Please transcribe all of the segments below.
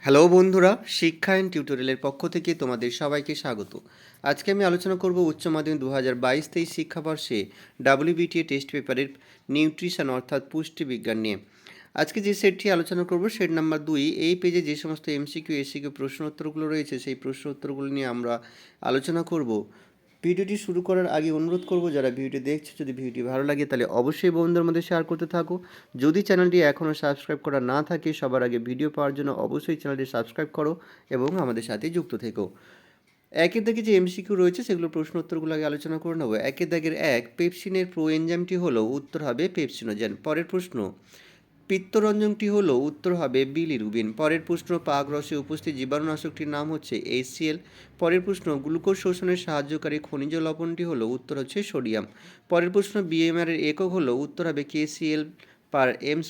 Hello বন্ধুরা, শিক্ষায়ন টিউটোরিয়ালের পক্ষ থেকে তোমাদের সবাইকে স্বাগত। আজকে আমি আলোচনা করব উচ্চ মাধ্যমিক 2022-23 শিক্ষাবর্ষে WBTA টেস্ট পেপারের নিউট্রিশন অর্থাৎ পুষ্টিবিজ্ঞান নিয়ে। আজকে যে সেটটি আলোচনা করব সেট নাম্বার 2। এই পেজে যে সমস্ত MCQ, SAQ প্রশ্ন উত্তরগুলো রয়েছে সেই প্রশ্ন উত্তরগুলো নিয়ে আমরা আলোচনা করব। ভিডিওটি শুরু করার আগে অনুরোধ করব, যারা ভিডিওটি দেখছো যদি ভিডিওটি ভালো লাগে তাহলে অবশ্যই বন্ধুদের মধ্যে শেয়ার করতে থাকো। যদি চ্যানেলটি এখনও সাবস্ক্রাইব করা না থাকে, সবার আগে ভিডিও পাওয়ার জন্য অবশ্যই চ্যানেলটি সাবস্ক্রাইব করো এবং আমাদের সাথে যুক্ত থেকো। একের দাগে যে MCQ রয়েছে সেগুলো প্রশ্ন উত্তরগুলো আগে আলোচনা করে নেব। একের দাগের 1, পেপসিনের প্রোএনজাইমটি হলো, উত্তর হবে পেপসিনোজেন। পরের প্রশ্ন, পিত্তরঞ্জনটি হলো, উত্তর হবে বিলিরুবিন। পরের প্রশ্ন, পাক রসে উপস্থিত জীবাণুনাশকটির নাম হচ্ছে HCl। পরের প্রশ্ন, গ্লুকোজ শোষণে সাহায্যকারী খনিজ লবণটি হলো, উত্তর হচ্ছে সোডিয়াম। পরের প্রশ্ন, BMR এর একক হলো, উত্তর হবে kcal/m²/hr।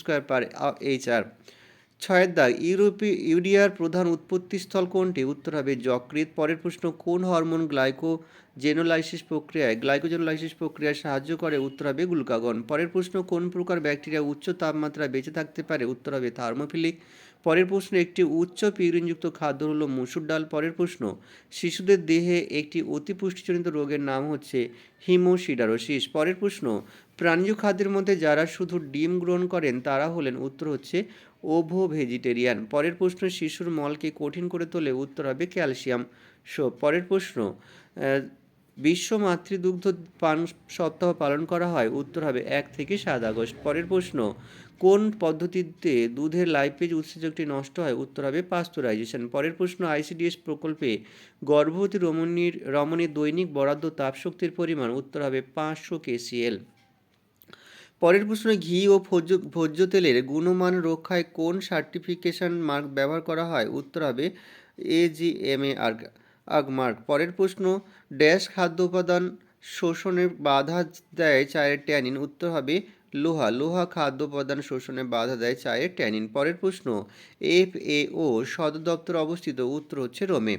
6 দাগ, ইউরিয়ার প্রধান উৎপত্তিস্থল কোনটি? উত্তর হবে যকৃৎ। পরের প্রশ্ন, কোন হরমোন গ্লাইকোজেনোলাইসিস প্রক্রিয়ায় সাহায্য করে? উত্তর হবে গ্লুকাগন। পরের প্রশ্ন, কোন প্রকার ব্যাকটেরিয়া উচ্চ তাপমাত্রায় বেঁচে থাকতে পারে? উত্তর হবে থার্মোফিলিক। পরের প্রশ্ন, একটি উচ্চ পিউরিনযুক্ত খাদ্য হলো মসুর ডাল। পরের প্রশ্ন, শিশুদের দেহে একটি অতি পুষ্টিজনিত রোগের নাম হচ্ছে হিমোসিডারোসিস। পরের প্রশ্ন, প্রাণীজ খাদ্যের মধ্যে যারা শুধু ডিম গ্রহণ করেন তারা হলেন, উত্তর হচ্ছে ওভো ভেজিটেরিয়ান। পরের প্রশ্ন, শিশুর মলকে কঠিন করে তোলে? উত্তর হবে ক্যালসিয়াম। পরের প্রশ্ন, বিশ্ব মাতৃদুগ্ধ পান সপ্তাহ পালন করা হয়? উত্তর হবে 1 থেকে 7 আগস্ট। পরের প্রশ্ন, কোন পদ্ধতিতে দুধের লাইপেজ উৎসেচকটি নষ্ট হয়? উত্তর হবে পাস্তুরাইজেশন। পরের প্রশ্ন, ICDS প্রকল্পে গর্ভবতী রমণীর দৈনিক বরাদ্দ তাপশক্তির পরিমাণ? উত্তর হবে 500 kcal। পরের প্রশ্ন, ঘি ও ভোজ্য তেলের গুণমান রক্ষায় কোন সার্টিফিকেশন মার্ক ব্যবহার করা হয়? উত্তর হবে AGMA মার্ক। পরের প্রশ্ন, ড্যাশ খাদ্য উপাদান শোষণে বাধা দেয় চায়ের ট্যানিন? উত্তর হবে লোহা খাদ্য উপাদান শোষণে বাধা দেয় চায়ের ট্যানিন। পরের প্রশ্ন, FAO সদর দপ্তর অবস্থিত? উত্তর হচ্ছে রোমে।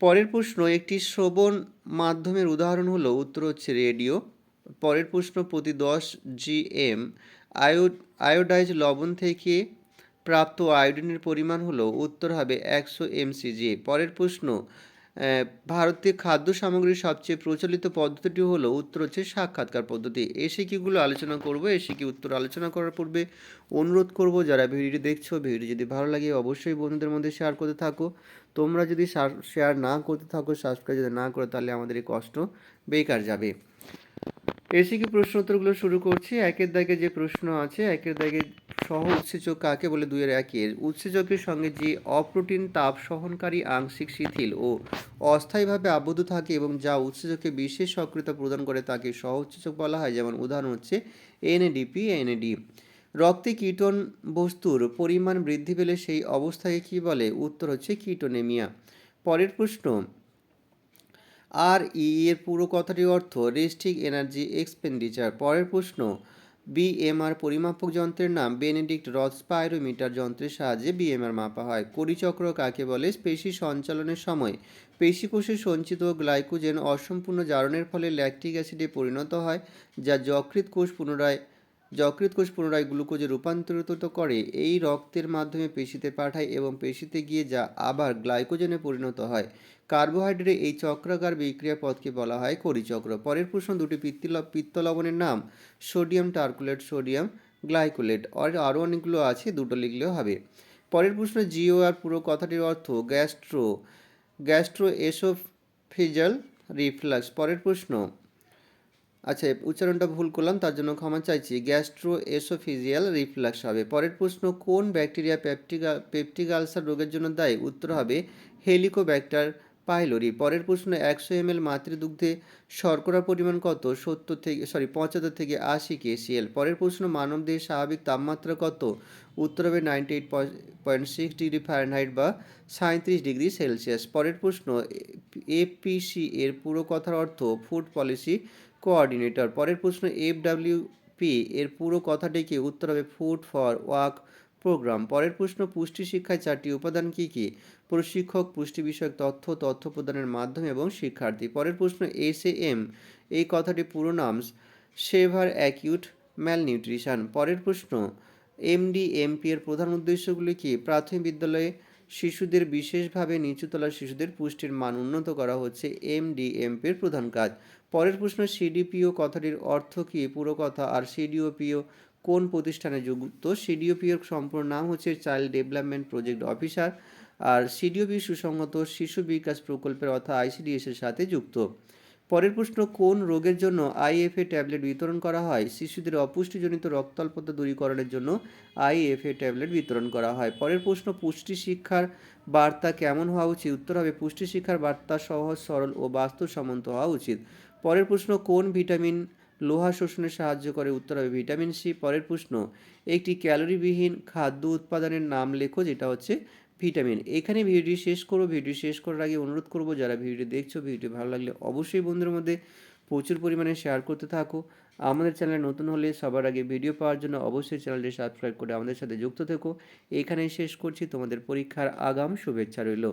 পরের প্রশ্ন, একটি শ্রবণ মাধ্যমের উদাহরণ হলো? উত্তর হচ্ছে রেডিও। পরের প্রশ্ন, প্রতি 10 gm আয়োডাইজ লবণ থেকে প্রাপ্ত আয়োডিনের পরিমাণ হলো? উত্তর হবে 100 mcg। পরের প্রশ্ন, ভারতীয় খাদ্য সামগ্রীর সবচেয়ে প্রচলিত পদ্ধতিটি হলো? উত্তর হচ্ছে সাক্ষাৎকার পদ্ধতি। এসিকিউগুলো আলোচনা করব। এসিকিউ উত্তর আলোচনা করার পূর্বে অনুরোধ করব, যারা ভিডিওটি দেখছো ভিডিওটি যদি ভালো লাগে অবশ্যই বন্ধুদের মধ্যে শেয়ার করতে থাকো। তোমরা যদি শেয়ার না করতে থাকো, সাবস্ক্রাইব যদি না করো, তাহলে আমাদের এই কষ্ট বেকার যাবে। এসিকিউ প্রশ্ন উত্তরগুলো শুরু করছি। একের দাগে যে প্রশ্ন আছে, একের দাগে সহ উৎসেচক কাকে বলে? 2-1 উৎসেচকের সঙ্গে যে অপ্রোটিন তাপ সহনকারী আংশিক শিথিল ও অস্থায়ীভাবে আবদ্ধ থাকে এবং যা উৎসেচককে বিশেষ সক্রিয়তা প্রদান করে তাকে সহ উৎসেচক বলা হয়। যেমন উদাহরণ হচ্ছে NADP, NAD। রক্তে কিটোন বস্তুর পরিমাণ বৃদ্ধি পেলে সেই অবস্থাকে কী বলে? উত্তর হচ্ছে কিটোনেমিয়া। পরের প্রশ্ন, RE এর পুরো কথাটির অর্থ রেস্টিং এনার্জি এক্সপেন্ডিচার। পরের প্রশ্ন, BMR পরিমাপক যন্ত্রের নাম? বেনেডিক্ট রথ স্পাইরোমিটার যন্ত্রের সাহায্যে BMR মাপা হয়। কোষচক্র কাকে বলে? পেশি সঞ্চালনের সময় পেশিকোষে সঞ্চিত গ্লাইকোজেন অসম্পূর্ণ জারণের ফলে ল্যাকটিক অ্যাসিডে পরিণত হয়, যা যকৃৎ কোষ পুনরায় গ্লুকোজে রূপান্তরিত করে। এই রক্তের মাধ্যমে পেশিতে পাঠায় এবং পেশিতে গিয়ে যা আবার গ্লাইকোজেনে পরিণত হয়। কার্বোহাইড্রেট এই চক্রাকার বিক্রিয়া পথকে বলা হয় কোষচক্র। পরের প্রশ্ন, দুটি পিত্ত লবণের নাম? Sodium taurocholate, sodium glycocholate. আরও অনেকগুলো আছে, দুটো লিখলেও হবে। পরের প্রশ্ন, GOR পুরো কথাটির অর্থ গ্যাস্ট্রো এসোফেজিয়াল রিফ্লাক্স। পরের প্রশ্ন, আচ্ছা উচ্চারণটা ভুল করলাম, তার জন্য ক্ষমা চাইছি, গ্যাস্ট্রো এসোফেজিয়াল রিফ্লাক্স হবে। পরের প্রশ্ন, কোন ব্যাকটেরিয়া পেপটিক আলসার রোগের জন্য দায়ী? উত্তর হবে হেলিকোব্যাক্টার পাইলোরি। পরের প্রশ্ন, 100 ml মাতৃদুগ্ধে শর্করার পরিমাণ কত? 75 থেকে 80 kcal। পরের প্রশ্ন, মানবদেহের স্বাভাবিক তাপমাত্রা কত? উত্তর হবে 98.6 ডিগ্রি ফারেনহাইট বা 37 ডিগ্রি সেলসিয়াস। পরের প্রশ্ন, FPC এর পুরো কথার অর্থ ফুড পলিসি কোঅর্ডিনেটর। পরের প্রশ্ন, FWP এর পুরো কথাটি কি? উত্তর হবে ফুড ফর ওয়ার্ক প্রোগ্রাম। পরের প্রশ্ন, পুষ্টি শিক্ষায় 4টি উপাদান কি কি? প্রশিক্ষক, পুষ্টি বিষয়ক তথ্য প্রদানের মাধ্যম এবং শিক্ষার্থী। পরের প্রশ্ন, SAM এই কথাটি পুরো নাম? সেভার অ্যাকিউট ম্যালনিউট্রিশন। পরের প্রশ্ন, এমডিএমপি এর প্রধান উদ্দেশ্যগুলি কি? প্রাথমিক বিদ্যালয়ে শিশুদের, বিশেষভাবে নিচুতলার শিশুদের পুষ্টির মান উন্নত করা হচ্ছে এমডিএমপি এর প্রধান কাজ। পরের প্রশ্ন, সিডিপিও কথাটির অর্থ কি? পুরো কথা। আর সিডিওপিও কোন প্রতিষ্ঠানে যুক্ত? সিডিওপিওর সম্পূর্ণ নাম হচ্ছে চাইল্ড ডেভেলপমেন্ট প্রজেক্ট অফিসার। আর সিডিওপি সুসংহত শিশু বিকাশ প্রকল্পের অর্থাৎ আইসিডিএস এর সাথে যুক্ত। পরের প্রশ্ন, কোন রোগের জন্য আইএফএ ট্যাবলেট বিতরণ করা হয়? শিশুদের অপুষ্টিজনিত রক্তাল্পতা দূরীকরণের জন্য আইএফএ ট্যাবলেট বিতরণ করা হয়। পরের প্রশ্ন, পুষ্টি শিক্ষার বার্তা কেমন হওয়া উচিত? উত্তর হবে পুষ্টি শিক্ষার বার্তা সহজ, সরল ও বাস্তবসম্মত হওয়া উচিত। পরের প্রশ্ন, কোন ভিটামিন লোহা শোষণে সাহায্য করে? উত্তর হবে ভিটামিন সি। পরের প্রশ্ন, একটি ক্যালোরিবিহীন খাদ্য উৎপাদনের নাম লেখো, যেটা হচ্ছে ভিটামিন। এখানে ভিডিওটি শেষ করব। ভিডিও শেষ করার আগে অনুরোধ করব, যারা ভিডিওটি দেখছো, ভিডিওটি ভালো লাগলে অবশ্যই বন্ধুদের মধ্যে প্রচুর পরিমাণে শেয়ার করতে থাকো। আমাদের চ্যানেলে নতুন হলে সবার আগে ভিডিও পাওয়ার জন্য অবশ্যই চ্যানেলটি সাবস্ক্রাইব করে আমাদের সাথে যুক্ত থেকো। এখানেই শেষ করছি। তোমাদের পরীক্ষার আগাম শুভেচ্ছা রইল।